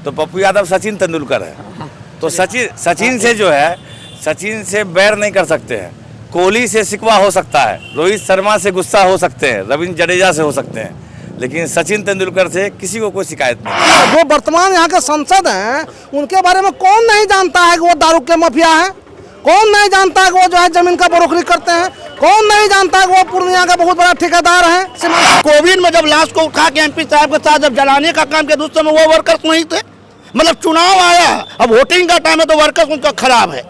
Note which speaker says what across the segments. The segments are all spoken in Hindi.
Speaker 1: तो पप्पू यादव सचिन तेंदुलकर है। तो सचिन से जो है, सचिन से बैर नहीं कर सकते हैं। कोहली से शिकवा हो सकता है, रोहित शर्मा से गुस्सा हो सकते हैं, रविंद्र जडेजा से हो सकते हैं, लेकिन सचिन तेंदुलकर से किसी को कोई शिकायत नहीं।
Speaker 2: जो वर्तमान यहाँ के सांसद हैं उनके बारे में कौन नहीं जानता है कि वो दारू के माफिया हैं? कौन नहीं जानता है कि वो जो है जमीन का बरोखरी करते हैं? कौन नहीं जानता है कि वो पूर्णिया का बहुत बड़ा ठेकेदार है?
Speaker 3: कोविड में जब लाश को उठा के एमपी साहब के साथ जब जलाने का काम किया, उस समय वो वर्कर्स नहीं थे। मतलब चुनाव आया, अब वोटिंग का टाइम है तो वर्कर्स उनका खराब है।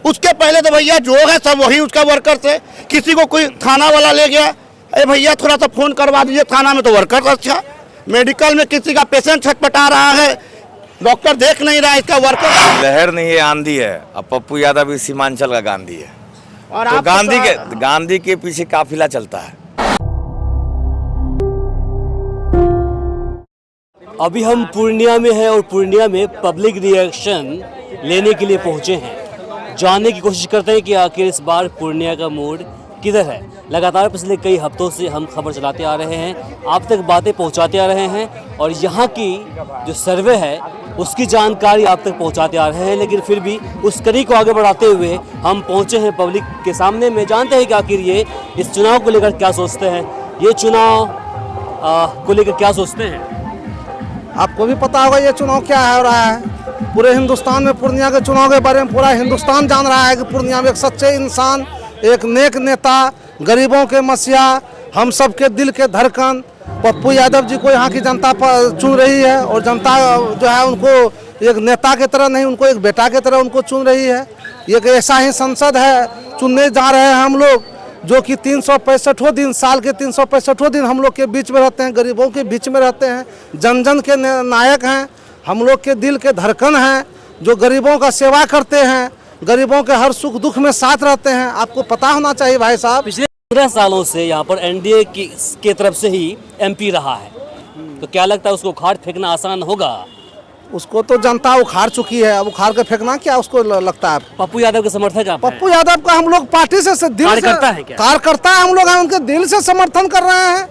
Speaker 3: उसके पहले तो भैया जो है सब वही उसका वर्कर्स है। किसी को कोई थाना वाला ले गया, अरे भैया थोड़ा सा फोन करवा दीजिए थाना में, तो वर्कर्स अच्छा। मेडिकल में किसी का पेशेंट छटपटा रहा है, डॉक्टर देख नहीं रहा है, इसका वर्कर।
Speaker 1: लहर नहीं है, आंधी है। अब पप्पू यादव इस सीमांचल का गांधी है, और तो गांधी के पीछे काफिला चलता है।
Speaker 4: अभी हम पूर्णिया में हैं और पूर्णिया में पब्लिक रिएक्शन लेने के लिए पहुंचे हैं। जानने की कोशिश करते हैं कि आखिर इस बार पूर्णिया का मूड किधर है। लगातार पिछले कई हफ्तों से हम खबर चलाते आ रहे हैं, आप तक बातें पहुंचाते आ रहे हैं और यहाँ की जो सर्वे है उसकी जानकारी आप तक पहुंचाते आ रहे हैं। लेकिन फिर भी उस कड़ी को आगे बढ़ाते हुए हम पहुंचे हैं पब्लिक के सामने में। जानते हैं कि आखिर ये इस चुनाव को लेकर क्या सोचते हैं, ये चुनाव को लेकर क्या सोचते हैं।
Speaker 2: आपको भी पता होगा ये चुनाव क्या हो रहा है। पूरे हिंदुस्तान में पूर्णिया के चुनाव के बारे में पूरा हिंदुस्तान जान रहा है कि पूर्णिया में एक सच्चे इंसान, एक नेक नेता, गरीबों के मसीहा, हम सब के दिल के धड़कन पप्पू यादव जी को यहाँ की जनता चुन रही है। और जनता जो है उनको एक नेता की तरह नहीं, उनको एक बेटा की तरह उनको चुन रही है। एक ऐसा ही संसद है चुनने जा रहे हैं हम लोग, जो कि 365 दिन, साल के 365 दिन हम लोग के बीच में रहते हैं, गरीबों के बीच में रहते हैं, जन जन के नायक हैं, हम लोग के दिल के धड़कन हैं, जो गरीबों का सेवा करते हैं, गरीबों के हर सुख दुख में साथ रहते हैं। आपको पता होना चाहिए भाई साहब,
Speaker 4: पिछले 15 सालों से यहाँ पर एनडीए की तरफ से ही एमपी रहा है, तो क्या लगता है उसको उखाड़ फेंकना आसान होगा?
Speaker 2: उसको तो जनता उखाड़ चुकी है, अब उखाड़ के फेंकना क्या उसको लगता है?
Speaker 4: पप्पू यादव के समर्थक आप हैं?
Speaker 2: पप्पू यादव का हम लोग पार्टी से दिल से कार्यकर्ता है, हम लोग उनके दिल से समर्थन कर रहे हैं।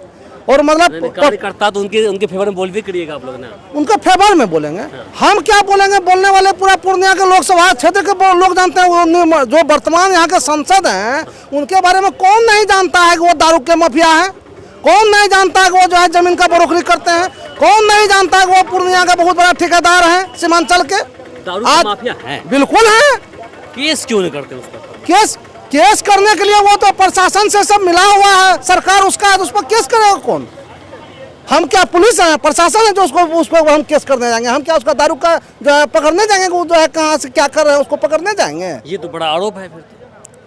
Speaker 2: और मतलब
Speaker 4: कार्यकर्ता तो उनके फेवर में बोल भी करिएगा आप लोग ना,
Speaker 2: उनके फेवर में बोलेंगे। हम क्या बोलेंगे, बोलने वाले पूरा पूर्णिया के लोकसभा क्षेत्र के लोग जानते हैं। जो वर्तमान यहाँ के सांसद हैं उनके बारे में कौन नहीं जानता है कि वो दारू के माफिया हैं? कौन नहीं जानता है कि वो जो है जमीन का बरोखरी करते हैं? कौन नहीं जानता है कि वो पूर्णिया का बहुत बड़ा ठेकेदार है सीमांचल के?
Speaker 4: दारू के माफिया हैं,
Speaker 2: बिल्कुल है।
Speaker 4: केस क्यों नहीं करते उस पर?
Speaker 2: केस करने के लिए वो तो प्रशासन से सब मिला हुआ है, सरकार उसका है, उस पर केस करेगा कौन? हम क्या पुलिस है, प्रशासन है जो उस पर हम केस करने जाएंगे? हम क्या उसका दारू का जो है पकड़ने जाएंगे, वो जो है कहाँ से क्या कर रहे हैं उसको पकड़ने जाएंगे?
Speaker 4: ये तो बड़ा आरोप है। फिर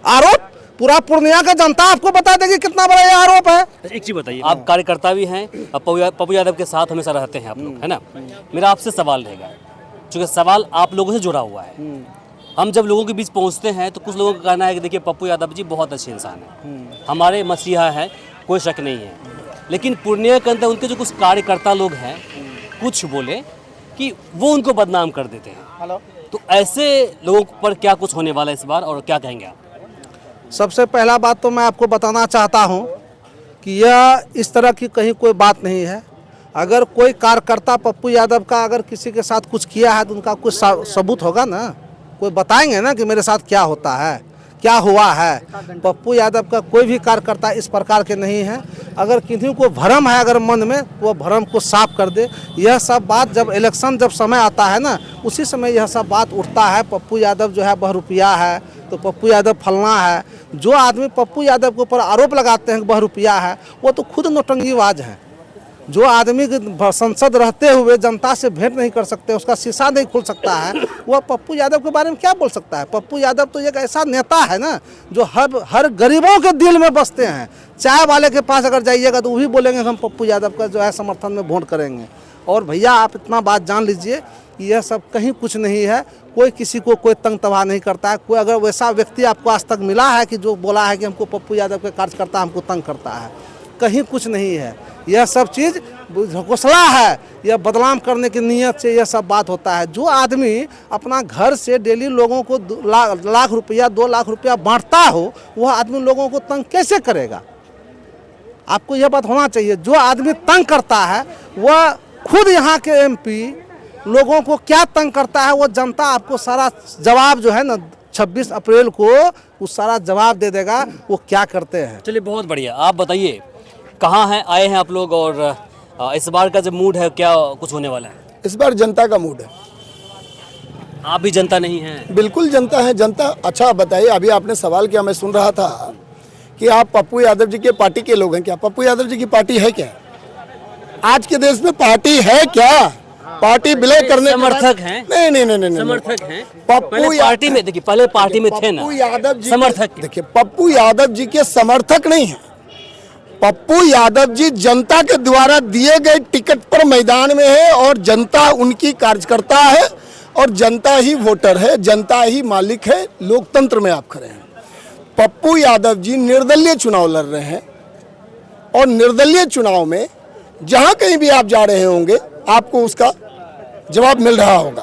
Speaker 2: आरोप पूरा पूर्णिया का जनता आपको बता देगी कितना बड़ा ये आरोप है।
Speaker 4: एक चीज बताइए, आप कार्यकर्ता भी हैं, पप्पू यादव के साथ हमेशा रहते हैं आप लोग, है ना? मेरा आपसे सवाल रहेगा, चूँकि सवाल आप लोगों से जुड़ा हुआ है। हम जब लोगों के बीच पहुंचते हैं तो कुछ लोगों का कहना है कि देखिए पप्पू यादव जी बहुत अच्छे इंसान हैं, हमारे मसीहा हैं, कोई शक नहीं है। लेकिन पूर्णिया के अंदर उनके जो कुछ कार्यकर्ता लोग हैं, कुछ बोले कि वो उनको बदनाम कर देते हैं। तो ऐसे लोगों पर क्या कुछ होने वाला है इस बार, और क्या कहेंगे आप?
Speaker 2: सबसे पहला बात तो मैं आपको बताना चाहता हूँ कि यह इस तरह की कहीं कोई बात नहीं है। अगर कोई कार्यकर्ता पप्पू यादव का अगर किसी के साथ कुछ किया है तो उनका कुछ सबूत होगा ना, कोई बताएंगे ना कि मेरे साथ क्या होता है, क्या हुआ है। पप्पू यादव का कोई भी कार्यकर्ता इस प्रकार के नहीं है। अगर किसी को भ्रम है अगर मन में, वो भ्रम को साफ कर दे। यह सब बात जब इलेक्शन जब समय आता है ना, उसी समय यह सब बात उठता है। पप्पू यादव जो है बहुरुपिया है, तो पप्पू यादव फलना है। जो आदमी पप्पू यादव के ऊपर आरोप लगाते हैं कि बहुरुपिया है, वो तो खुद नौटंकीबाज हैं। जो आदमी संसद रहते हुए जनता से भेंट नहीं कर सकते, उसका शीशा नहीं खुल सकता है, वह पप्पू यादव के बारे में क्या बोल सकता है? पप्पू यादव तो एक ऐसा नेता है ना जो हर गरीबों के दिल में बसते हैं। चाय वाले के पास अगर जाइएगा तो वो भी बोलेंगे हम पप्पू यादव का जो है समर्थन में वोट करेंगे। और भैया आप इतना बात जान लीजिए कि यह सब कहीं कुछ नहीं है। कोई किसी को कोई तंग तबाह नहीं करता है। कोई अगर वैसा व्यक्ति आपको आज तक मिला है कि जो बोला है कि हमको पप्पू यादव के कार्यकर्ता हमको तंग करता है, कहीं कुछ नहीं है। यह सब चीज़ घोषणा है, यह बदनाम करने की नीयत से यह सब बात होता है। जो आदमी अपना घर से डेली लोगों को लाख रुपया 2 लाख रुपया बांटता हो, वह आदमी लोगों को तंग कैसे करेगा? आपको यह बात होना चाहिए। जो आदमी तंग करता है वह खुद यहाँ के एमपी लोगों को क्या तंग करता है वो जनता आपको सारा जवाब जो है ना 26 अप्रैल को वो सारा जवाब दे देगा वो क्या करते हैं।
Speaker 4: चलिए बहुत बढ़िया। आप बताइए कहाँ हैं, आए हैं आप लोग, और इस बार का जो मूड है क्या कुछ होने वाला है?
Speaker 5: इस बार जनता का मूड है।
Speaker 4: आप भी जनता नहीं हैं?
Speaker 5: बिल्कुल जनता है, जनता। अच्छा बताइए, अभी आपने सवाल किया, मैं सुन रहा था कि आप पप्पू यादव जी के पार्टी के लोग हैं। क्या पप्पू यादव जी की पार्टी है क्या? आज के देश में पार्टी है क्या? पार्टी विलय करने के बाद-
Speaker 4: समर्थक हैं?
Speaker 5: नहीं नहीं नहीं नहीं,
Speaker 4: समर्थक हैं?
Speaker 5: पप्पू
Speaker 4: पहले पार्टी में देखिए, पहले पार्टी में थे ना
Speaker 5: पप्पू यादव जी
Speaker 4: समर्थक।
Speaker 5: देखिए, पप्पू यादव जी के समर्थक नहीं है। पप्पू यादव जी जनता के द्वारा दिए गए टिकट पर मैदान में है और जनता उनकी कार्यकर्ता है और जनता ही वोटर है, जनता ही मालिक है। लोकतंत्र में आप खड़े हैं। पप्पू यादव जी निर्दलीय चुनाव लड़ रहे हैं और निर्दलीय चुनाव में जहां कहीं भी आप जा रहे होंगे आपको उसका जवाब मिल रहा होगा।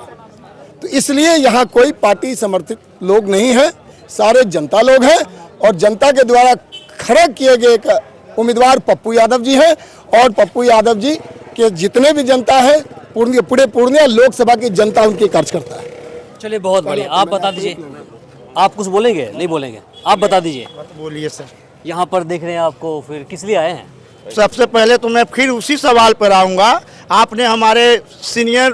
Speaker 5: तो इसलिए यहाँ कोई पार्टी समर्थित लोग नहीं है, सारे जनता लोग हैं और जनता के द्वारा खड़ा किए गए एक उम्मीदवार पप्पू यादव जी हैं और पप्पू यादव जी के जितने भी जनता है पूरे पूर्णिया लोकसभा की जनता उनकी कार्यकर्ता है।
Speaker 4: चलिए बहुत बढ़िया। आप बता दीजिए, आप कुछ बोलेंगे? नहीं बोलेंगे? आप बता दीजिए।
Speaker 3: बोलिए सर।
Speaker 4: यहाँ पर देख रहे हैं आपको, फिर किस लिए आए हैं?
Speaker 3: सबसे पहले तो मैं फिर उसी सवाल पर आऊँगा। आपने हमारे सीनियर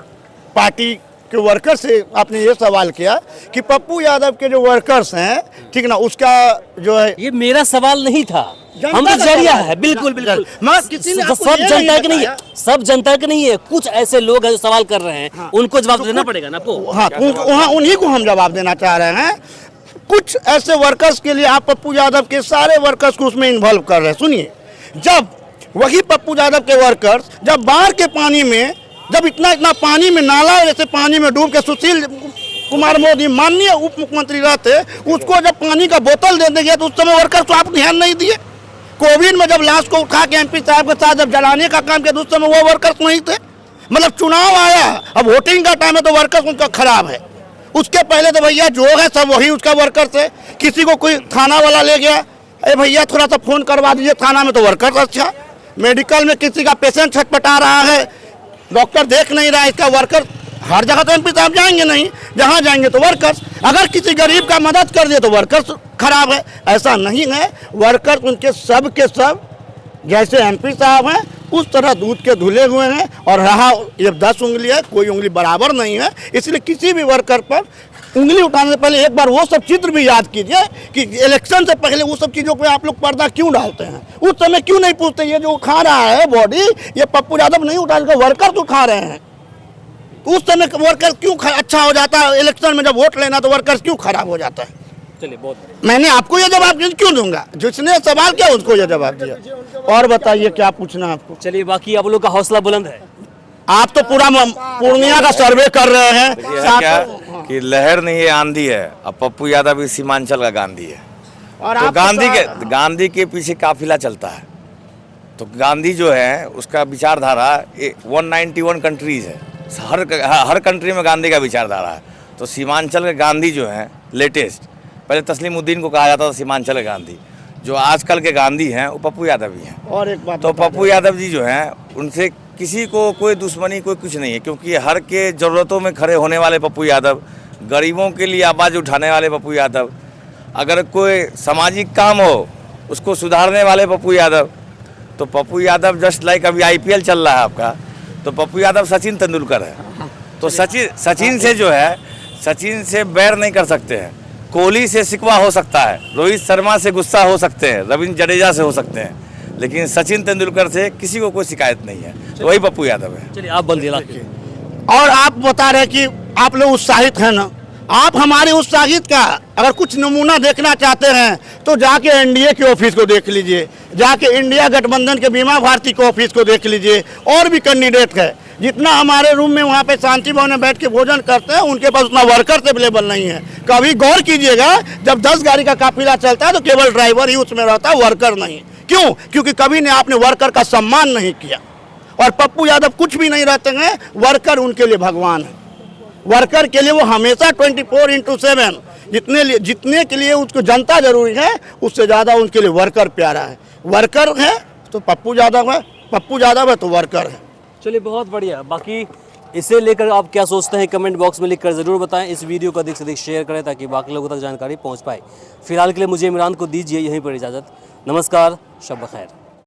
Speaker 3: पार्टी के वर्कर से आपने ये सवाल किया कि पप्पू यादव के जो वर्कर्स हैं, ठीक ना, उसका जो है
Speaker 4: ये मेरा सवाल नहीं था, हम
Speaker 3: जनता
Speaker 4: तो
Speaker 3: का
Speaker 4: जरिया
Speaker 3: सवाल
Speaker 4: है। बिल्कुल बिल्कुल।
Speaker 3: मैं किसी ने आपको
Speaker 4: सब
Speaker 3: ये
Speaker 4: जनता
Speaker 3: नहीं
Speaker 4: के नहीं है,
Speaker 3: बताया।
Speaker 4: सब जनता के नहीं है। कुछ ऐसे लोग हैं जो सवाल कर रहे हैं, उनको जवाब देना पड़ेगा ना आपको।
Speaker 3: हाँ, वहाँ उन्हीं को हम जवाब देना चाह रहे हैं। कुछ ऐसे वर्कर्स के लिए आप पप्पू यादव के सारे वर्कर्स को उसमें इन्वॉल्व कर रहे हैं। सुनिए, जब वही पप्पू यादव के वर्कर्स जब बाढ़ के पानी में, जब इतना इतना पानी में, नाला जैसे पानी में डूब के सुशील कुमार मोदी माननीय उप मुख्यमंत्री रहते, उसको जब पानी का बोतल दे देंगे तो उस समय वर्कर्स को आप ध्यान नहीं दिए। कोविड में जब लाश को उठा के एमपी साहब के साथ जब जलाने का काम किया तो उस समय वो वर्कर्स नहीं थे। मतलब चुनाव आया, अब वोटिंग का टाइम है तो वर्कर्स उनका खराब है। उसके पहले तो भैया जो है सब वही उसका वर्कर्स है। किसी को कोई थाना वाला ले गया, अरे भैया थोड़ा सा फोन करवा दीजिए थाना में, तो वर्कर्स अच्छा। मेडिकल में किसी का पेशेंट छटपटा रहा है, डॉक्टर देख नहीं रहा है, इसका वर्कर। हर जगह तो एमपी साहब जाएंगे नहीं, जहाँ जाएंगे तो वर्कर्स। अगर किसी गरीब का मदद कर दिए तो वर्कर्स खराब है, ऐसा नहीं है। वर्कर्स उनके सब के सब जैसे एमपी साहब हैं उस तरह दूध के धुले हुए हैं। और रहा ये 10 उंगली है, कोई उंगली बराबर नहीं है, इसलिए किसी भी वर्कर पर उंगली उठाने से पहले एक बार वो सब चित्र भी याद कीजिए कि इलेक्शन से पहले वो सब चीज़ों पे आप लोग पर्दा क्यों डालते हैं। उस समय क्यों नहीं पूछते ये जो उठा रहा है बॉडी, ये पप्पू यादव नहीं उठा, वर्कर उठा रहे हैं। उस समय वर्कर क्यों अच्छा हो जाता है, इलेक्शन में जब वोट लेना तो वर्कर क्यों खराब हो जाता है।
Speaker 4: चलिए बहुत।
Speaker 3: मैंने आपको ये जवाब क्यों दूंगा, जिसने सवाल किया उसको ये जवाब दिया। और बताइए क्या पूछना है आपको।
Speaker 4: चलिए बाकी आप लोग का हौसला बुलंद है।
Speaker 3: आप तो पूरा पूर्णिया का सर्वे कर रहे हैं।
Speaker 1: ये है क्या कि लहर नहीं है, आंधी है। अब पप्पू यादव भी सीमांचल का गांधी है।
Speaker 3: और
Speaker 1: तो
Speaker 3: आप
Speaker 1: गांधी के पीछे काफिला चलता है। तो गांधी जो है उसका विचारधारा 191 कंट्रीज है, हर कंट्री में गांधी का विचारधारा है। तो सीमांचल के गांधी जो है लेटेस्ट, पहले तस्लीमुद्दीन को कहा जाता था सीमांचल के गांधी, जो आजकल के गांधी हैं वो पप्पू यादव ही हैं।
Speaker 3: और एक बात
Speaker 1: तो पप्पू यादव जी जो हैं उनसे किसी को कोई दुश्मनी कोई कुछ नहीं है, क्योंकि हर के ज़रूरतों में खड़े होने वाले पप्पू यादव, गरीबों के लिए आवाज़ उठाने वाले पप्पू यादव, अगर कोई सामाजिक काम हो उसको सुधारने वाले पप्पू यादव। तो पप्पू यादव जस्ट लाइक अभी IPL चल रहा है आपका, तो पप्पू यादव सचिन तेंदुलकर है। तो सचिन से जो है, सचिन से बैर नहीं कर सकते हैं। कोहली से शिकवा हो सकता है, रोहित शर्मा से गुस्सा हो सकते हैं, रविंद्र जडेजा से हो सकते हैं, लेकिन सचिन तेंदुलकर से किसी को कोई शिकायत नहीं है। तो वही पप्पू यादव है।
Speaker 4: चलिए आप बंद दिला।
Speaker 3: और आप बता रहे कि आप लोग उत्साहित हैं ना, आप हमारे उत्साहित का अगर कुछ नमूना देखना चाहते हैं तो जाके NDA के ऑफिस को देख लीजिए, जाके इंडिया गठबंधन के बीमा भारती के ऑफिस को देख लीजिए। और भी कैंडिडेट है, जितना हमारे रूम में वहाँ पे शांति भवन में बैठ के भोजन करते हैं, उनके पास उतना वर्कर्स अवेलेबल नहीं है। कभी गौर कीजिएगा, जब 10 गाड़ी का काफिला चलता है तो केवल ड्राइवर ही उसमें रहता है, वर्कर नहीं। क्यों? क्योंकि कभी ने आपने वर्कर का सम्मान नहीं किया। और पप्पू यादव कुछ भी नहीं रहते हैं, वर्कर उनके लिए भगवान है। वर्कर के लिए वो हमेशा 24/7, जितने के लिए उसको जनता जरूरी है उससे ज़्यादा उनके लिए वर्कर प्यारा है। वर्कर है तो पप्पू यादव है, पप्पू यादव है तो वर्कर है।
Speaker 4: चलिए बहुत बढ़िया। बाकी इसे लेकर आप क्या सोचते हैं कमेंट बॉक्स में लिखकर ज़रूर बताएं। इस वीडियो को अधिक से अधिक शेयर करें ताकि बाकी लोगों तक जानकारी पहुंच पाए। फिलहाल के लिए मुझे इमरान को दीजिए यहीं पर इजाज़त। नमस्कार, शब बखैर।